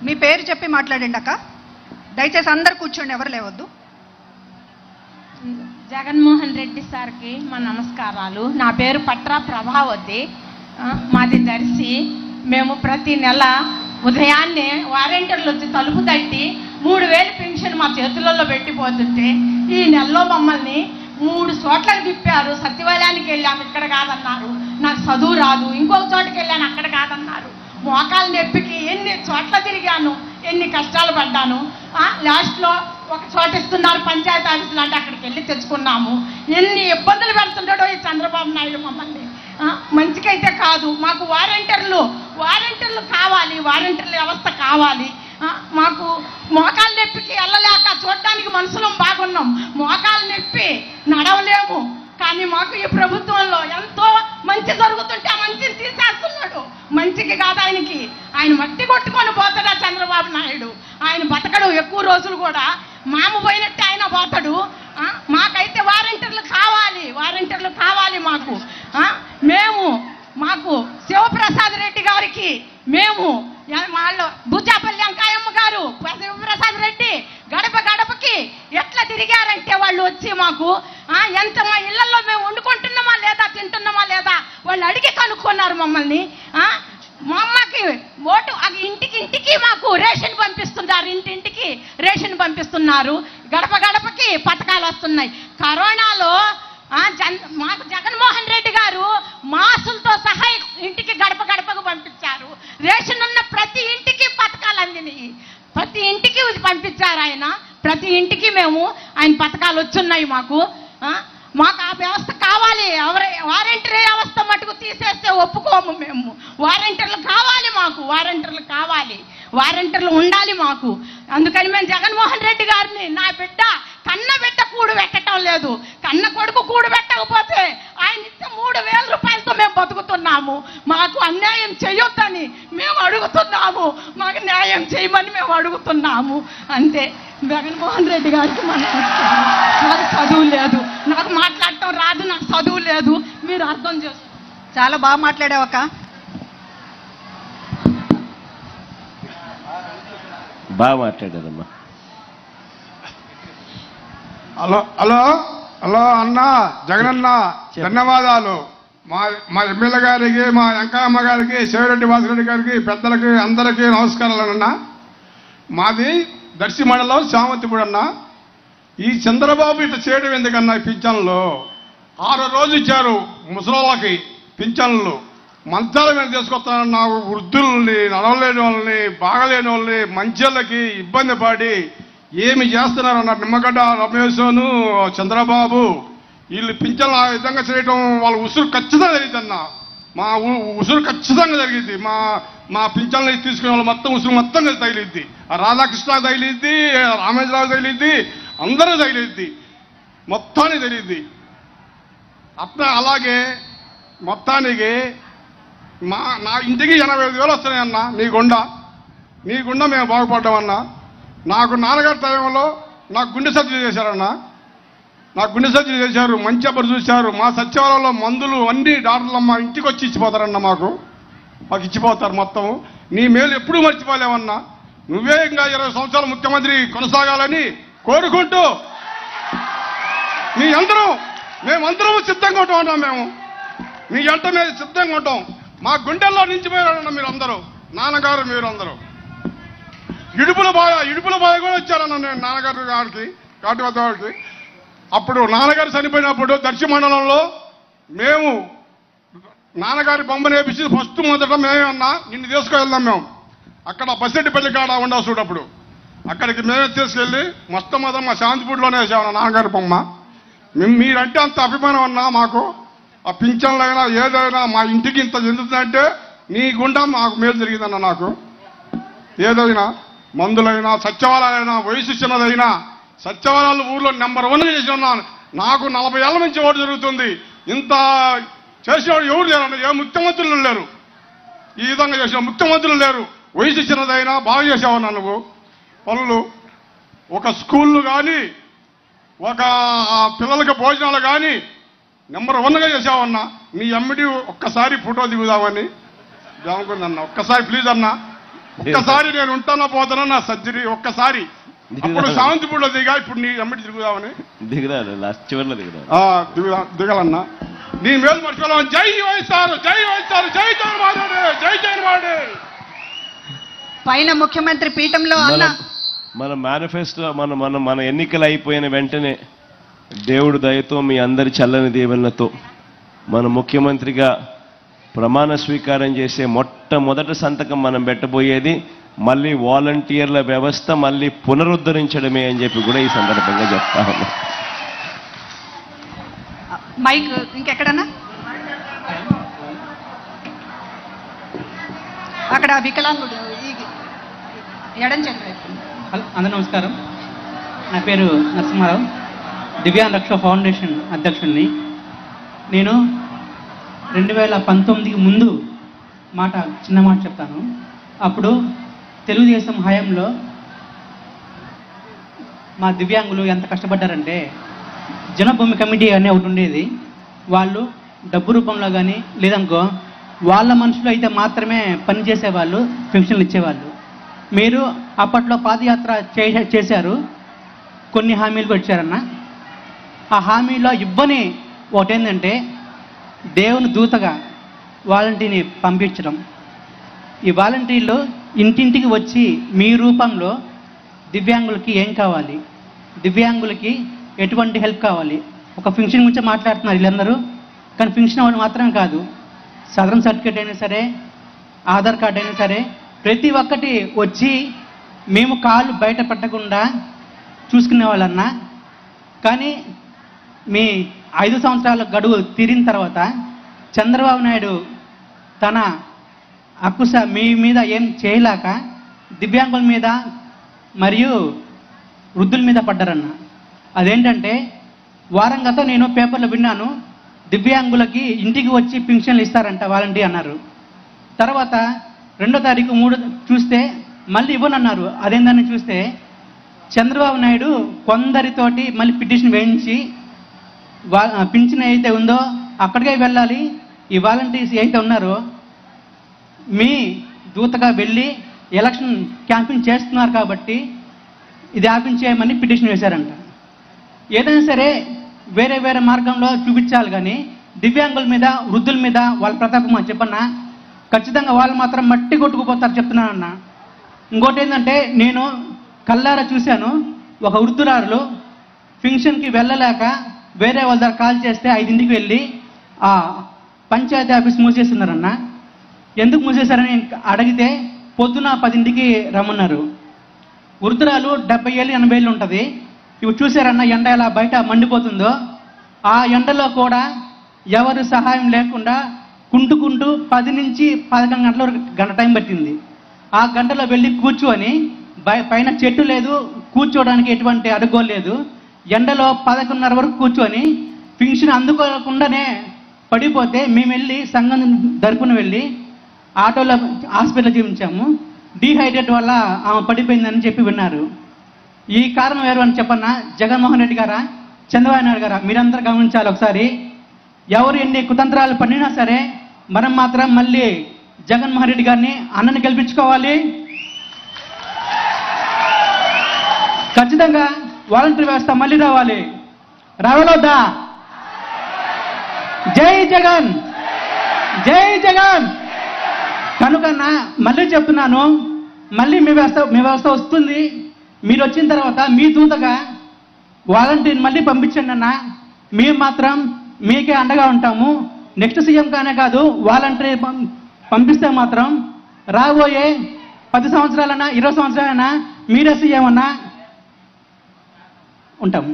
మీ పేరు చెప్పి మాట్లాడండి అక్క. దయచేసి అందరు కూర్చోండి, ఎవరు లేవద్దు. జగన్మోహన్ రెడ్డి సార్కి మా నమస్కారాలు. నా పేరు పట్రా ప్రభావతి, మాది దర్శి. మేము ప్రతి నెల ఉదయాన్నే వారంటీర్లు వచ్చి తలుపు తట్టి 3000 పెన్షన్ మా చేతులలో పెట్టిపోతుంటే ఈ నెలలో మమ్మల్ని 3 చోట్లకు తిప్పారు. సచివాలయానికి వెళ్ళాము, ఇక్కడ కాదన్నారు. నాకు చదువు రాదు. ఇంకొక చోటుకి వెళ్ళాను, అక్కడ కాదన్నారు. మోకాలు నొప్పికి ఎన్ని చోట్ల తిరిగాను, ఎన్ని కష్టాలు పడ్డాను. లాస్ట్లో ఒక చోట ఇస్తున్నారు పంచాయతీ ఆఫీసులు అంటే అక్కడికి వెళ్ళి తెచ్చుకున్నాము. ఎన్ని ఇబ్బందులు పెడుతుంటాడో ఈ చంద్రబాబు నాయుడు మమ్మల్ని. మంచికైతే కాదు. మాకు వారంటీర్లు కావాలి, వారంటీర్ల వ్యవస్థ కావాలి. మాకు మోకాలు నొప్పికి వెళ్ళలేక చూడడానికి మనుషులం బాగున్నాం, మోకాలు నొప్పి నడవలేము. కానీ మాకు ఈ ప్రభుత్వంలో ఎంతో మంచి జరుగుతుంటే ఆ మంచిని తీసేస్తున్నాడు. మంచికి కాదు ఆయనకి, ఆయన మట్టి కొట్టుకొని పోతాడా చంద్రబాబు నాయుడు. ఆయన బతకడు ఎక్కువ రోజులు కూడా, మామ పోయినట్టే ఆయన పోతాడు. మాకైతే వారంటీర్లు కావాలి మాకు శివప్రసాద్ రెడ్డి గారికి మేము వాళ్ళు బుచ్చాపల్లి అంకాయమ్మ గారు శివప్రసాద్ రెడ్డి గడప గడపకి ఎట్లా తిరిగారంటే వాళ్ళు వచ్చి మాకు ఎంత మా ఇళ్లలో మేము వండుకుంటున్నామా లేదా తింటున్నామా లేదా వాళ్ళు అడిగి కనుక్కున్నారు మమ్మల్ని. మా అమ్మకి ఓటు ఇంటికి మాకు రేషన్ పంపిస్తున్నారు, ఇంటింటికి రేషన్ పంపిస్తున్నారు. గడప గడపకి పథకాలు వస్తున్నాయి. కరోనాలో మాకు జగన్మోహన్ రెడ్డి గారు మాసులతో సహా ఇంటికి గడప గడపకు పంపించారు. రేషన్ ఉన్న ప్రతి ఇంటికి పథకాలు అందినాయి, ప్రతి ఇంటికి పంపించారు ఆయన. ప్రతి ఇంటికి ఆయన పథకాలు వచ్చున్నాయి మాకు. మాకు ఆ వ్యవస్థ కావాలి. వారంటీర్ వ్యవస్థ మటుకు తీసేస్తే ఒప్పుకోము మేము. వారంటీర్లు కావాలి మాకు, వారంటీర్లు ఉండాలి మాకు. అందుకని మేము జగన్మోహన్ రెడ్డి గారిని, నా బిడ్డ కన్న బిడ్డ కూడు పెట్టడం లేదు, కన్న కొడుకు కూడు పెట్టకపోతే ఆయన ఇచ్చే 3000 రూపాయలతో మేము బతుకుతున్నాము. మాకు అన్యాయం చేయొద్దని మేము అడుగుతున్నాము, మాకు న్యాయం చేయమని మేము అడుగుతున్నాము. అంతే. జగన్మోహన్ రెడ్డి గారికి నాకు చదువు లేదు, నాకు మాట్లాడటం రాదు, నాకు చదువు లేదు, మీరు అర్థం చేసుకో. చాలా బాగా మాట్లాడావక్క. బాగా మాట్లాడారమ్మా. హలో అన్న జగనన్న, ధన్యవాదాలు. మా ఎమ్మెల్యే గారికి, మా వెంకయ్యమ్మ గారికి, శివరెడ్డి వాసిరెడ్డి గారికి, పెద్దలకి అందరికీ నమస్కారాలు అన్న. మాది దర్శి మండలం శామంతిపూడి అన్న. ఈ చంద్రబాబు ఇట్లా చేయడం ఎందుకన్నా? ఈ పింఛన్లు 6 రోజులు ఇచ్చారు ముసలోళ్ళకి పింఛన్లు. మంచాల మీద తీసుకొస్తానన్న వృద్ధుల్ని, నడవలేని వాళ్ళని, బాగలేని వాళ్ళని, మంచోళ్ళకి ఇబ్బంది పడి ఏమి చేస్తున్నారన్న నిమ్మగడ్డ రమేశను చంద్రబాబు వీళ్ళు పింఛన్లు ఆ విధంగా చేయడం వాళ్ళ ఉసురు ఖచ్చితంగా జరిగిందన్న. మా ఉసురు ఖచ్చితంగా జరిగింది. మా పింఛన్లు తీసుకునే వాళ్ళు మొత్తం ఉసురు మొత్తం తగిలిద్ది. రాధాకృష్ణ తగిలిద్ది, రామేశ్వరరావు తగిలిద్ది, అందరూ తగిలిద్ది, మొత్తానికి తెలియద్ది. అలాగే మొత్తానికి నా ఇంటికి 85,000 వస్తున్నాయన్న. నీ గుండా మేము బాగుపడ్డామన్నా. నాకు నాన్నగారి టైంలో నాకు గుండె సర్జరీ చేశారన్న. మంచి అబ్బరు చూశారు. మా సచివాలయంలో మందులు అన్ని డాక్టర్లు మా ఇంటికి వచ్చి ఇచ్చిపోతారన్న. మాకు ఇచ్చిపోతారు మొత్తం. నీ మేలు ఎప్పుడూ మర్చిపోలేమన్నా. నువ్వే ఇంకా 20 సంవత్సరాలు ముఖ్యమంత్రి కొనసాగాలని కోరుకుంటూ మేమందరం సిద్ధంగా ఉంటాం. మీ ఎంట మీద సిద్ధంగా ఉంటాం. మా గుండెల్లో నిలిచిపోయారన్న మీరందరూ, నాన్నగారు మీరందరూ. ఇడుపుల బాధ కూడా వచ్చారన్న నేను నాన్నగారు గారికి, కాటివద్దకి. అప్పుడు నాన్నగారు చనిపోయినప్పుడు దర్శి మండలంలో మేము నాన్నగారి బొమ్మ నేపించి మొదట మేమన్నా నిన్ను తీసుకువెళ్దాం. మేము అక్కడ బస్సెడ్డిపల్లి కాడ ఉండవు చూడప్పుడు అక్కడికి మేమే తీసుకెళ్ళి మొత్తం మా శాంతిపూడిలోనే వేసామన్న నాన్నగారి బొమ్మ. మీరంటే అంత అభిమానం అన్నా మాకు. ఆ పింఛన్లైనా ఏదైనా మా ఇంటికి ఇంత చెందుతుందంటే నీ గుండా మాకు మేలు జరిగిందన్న. నాకు ఏదైనా మందులైనా, సచివాలయాలైనా, వయసు చిన్నదైనా సచివాలయాలు ఊర్లో నెంబర్ 1 చేసి ఉన్నాను. నాకు 40 ఏళ్ల నుంచి ఓటు జరుగుతుంది. ఇంత చేసేవాడు ఎవరు లేరు, ఏ ముఖ్యమంత్రులు లేరు. ఈ విధంగా చేసిన ముఖ్యమంత్రులు లేరు. వయసు చిన్నదైనా బాగా చేసావన్నా నువ్వు పనులు. ఒక స్కూళ్ళు కానీ, ఒక పిల్లలకి భోజనాలు కానీ నెంబర్ 1గా చేసావన్నా. నీ ఎమ్మిడి ఒక్కసారి ఫోటో దిగుదామని అనుకుందన్న. ఒక్కసారి ప్లీజ్ అన్నా. ఒక్కసారి నేను ఉంటానో పోతానో నా సర్జరీ ఒక్కసారి. అప్పుడు శాంతిపూడిలో దిగా, ఇప్పుడు నీ అమ్మటి తిరుగుదామని దిగురాడు, లాస్ట్ చివరిలో దిగురాడు. దిగలన్నా నీ మేలు మర్చిపోలేం. జై వైఎస్ఆర్, జై వైఎస్ఆర్, జై జగన్మోహన్ రెడ్డి, జై జగన్మోహన్ రెడ్డి. పైన ముఖ్యమంత్రి పీఠంలో అన్న మన మేనిఫెస్టో మన ఎన్నికలు అయిపోయిన వెంటనే దేవుడు దయతో మీ అందరి చల్లని దీవెనలతో మన ముఖ్యమంత్రిగా ప్రమాణ స్వీకారం చేసే మొట్టమొదటి సంతకం మనం పెట్టబోయేది మళ్ళీ వాలంటీర్ల వ్యవస్థ మళ్ళీ పునరుద్ధరించడమే అని చెప్పి కూడా ఈ సందర్భంగా చెప్తా ఉన్నా. మైక్ ఇంకెక్కడన్నా అక్కడ వికలాంగుడు ఎడం చేతులు. అందరూ నమస్కారం. నా పేరు నరసింహారావు, దివ్యాంగ రక్ష ఫౌండేషన్ అధ్యక్షుడిని. నేను 2019కి ముందు చిన్న మాట చెప్తాను. అప్పుడు తెలుగుదేశం హయాంలో మా దివ్యాంగులు ఎంత కష్టపడ్డారంటే, జనభూమి కమిటీ అనే ఒకటి ఉండేది. వాళ్ళు డబ్బు రూపంలో కానీ లేదనుకో వాళ్ళ మనుషులు అయితే మాత్రమే పనిచేసేవాళ్ళు, పెన్షన్లు ఇచ్చేవాళ్ళు. మీరు అప్పట్లో పాదయాత్ర చేశారు, కొన్ని హామీలు వచ్చారన్న. ఆ హామీలో ఇవ్వని ఒకటేంటంటే దేవుని దూతగా వాలంటీర్ని పంపించడం. ఈ వాలంటీర్లు ఇంటింటికి వచ్చి మీ రూపంలో దివ్యాంగులకి ఏం కావాలి, దివ్యాంగులకి ఎటువంటి హెల్ప్ కావాలి, ఒక ఫంక్షన్ గురించి మాట్లాడుతున్నారు వీళ్ళందరూ. కానీ ఫంక్షన్ అవ్వడం మాత్రమే కాదు, సదరన్ సర్టిఫికేట్ అయినా సరే, ఆధార్ కార్డు అయినా సరే, ప్రతి ఒక్కటి వచ్చి మేము కాళ్ళు బయట పెట్టకుండా చూసుకునే వాళ్ళన్నా. కానీ మీ 5 సంవత్సరాల గడువు తీరిన తర్వాత చంద్రబాబు నాయుడు తన అక్కుస మీ మీద ఏం చేయలేక దివ్యాంగుల మీద మరియు వృద్ధుల మీద పడ్డారన్న. అదేంటంటే వారం గతం నేను పేపర్లో విన్నాను, దివ్యాంగులకి ఇంటికి వచ్చి పింఛన్లు ఇస్తారంట వాలంటీర్ అన్నారు. తర్వాత 2వ తారీఖు 3 చూస్తే మళ్ళీ ఇవ్వనన్నారు. అదేందని చూస్తే చంద్రబాబు నాయుడు కొందరితోటి మళ్ళీ పిటిషన్ వేయించి పింఛన్ అయితే ఉందో అక్కడికే వెళ్ళాలి, ఈ వాలంటీర్స్ అయితే ఉన్నారో మీ దూతగా వెళ్ళి ఎలక్షన్ క్యాంపెయిన్ చేస్తున్నారు కాబట్టి ఇది ఆపించేయమని పిటిషన్ వేశారంట. ఏదైనా సరే వేరే వేరే మార్గంలో చూపించాలి, కానీ దివ్యాంగుల మీద వృద్ధుల మీద వాళ్ళ ప్రతాపం అని చెప్పన్నా ఖచ్చితంగా వాళ్ళు మాత్రం మట్టి కొట్టుకుపోతారు చెప్తున్నానన్న. ఇంకోటి ఏంటంటే నేను కల్లారా చూశాను, ఒక వృద్ధురాలు ఫంక్షన్కి వెళ్ళలేక వేరే వాళ్ళ దగ్గర కాల్ చేస్తే 5ంటికి వెళ్ళి ఆ పంచాయతీ ఆఫీస్ మూసేస్తున్నారన్న. ఎందుకు మూసేశారని అడిగితే పొద్దున 10ంటికి రమ్మన్నారు. వృద్ధురాలు 70 ఏళ్ళు 80 ఏళ్ళు ఉంటుంది. ఇవి చూసారన్న ఎండ ఎలా బయట మండిపోతుందో, ఆ ఎండలో కూడా ఎవరు సహాయం లేకుండా కుంటుకుంటూ 10 నుంచి 11 గంటల వరకు గంట టైం పట్టింది. ఆ గంటలో వెళ్ళి కూర్చొని పైన చెట్టు లేదు, కూర్చోవడానికి ఎటువంటి అడుగోలేదు, ఎండలో 11:30 వరకు కూర్చొని పింఛన్ అందుకోకుండానే పడిపోతే మేము వెళ్ళి సంఘం తరపున వెళ్ళి ఆటోలో హాస్పిటల్ చూపించాము. డీహైడ్రేట్ వల్ల ఆమె పడిపోయిందని చెప్పి విన్నారు. ఈ కారణం ఎవరు అని చెప్పన్నా, జగన్మోహన్ రెడ్డి గారా, చంద్రబాబు నాయుడు గారా? మీరందరూ గమనించాలి ఒకసారి. ఎవరు ఎన్ని కుతంత్రాలు పడినా సరే మనం మాత్రం మళ్ళీ జగన్మోహన్ రెడ్డి గారిని అన్నని గెలిపించుకోవాలి. ఖచ్చితంగా వాలంటీర్ వ్యవస్థ మళ్ళీ రావాలి. రావాలొద్దా? జై జగన్, జై జగన్. కనుకన్నా మళ్ళీ చెప్తున్నాను, మళ్ళీ మీ వ్యవస్థ వస్తుంది. మీరు వచ్చిన తర్వాత మీ దూతగా వాలంటీర్ మళ్ళీ పంపించండి అన్న. మేము మాత్రం మీకే అండగా ఉంటాము. నెక్స్ట్ సీఎం కానే కాదు, వాలంటీర్ పంపిస్తే మాత్రం రాబోయే 10 సంవత్సరాలన్నా 20 సంవత్సరాలైనా మీరే సీఎం అన్నా ఉంటాము.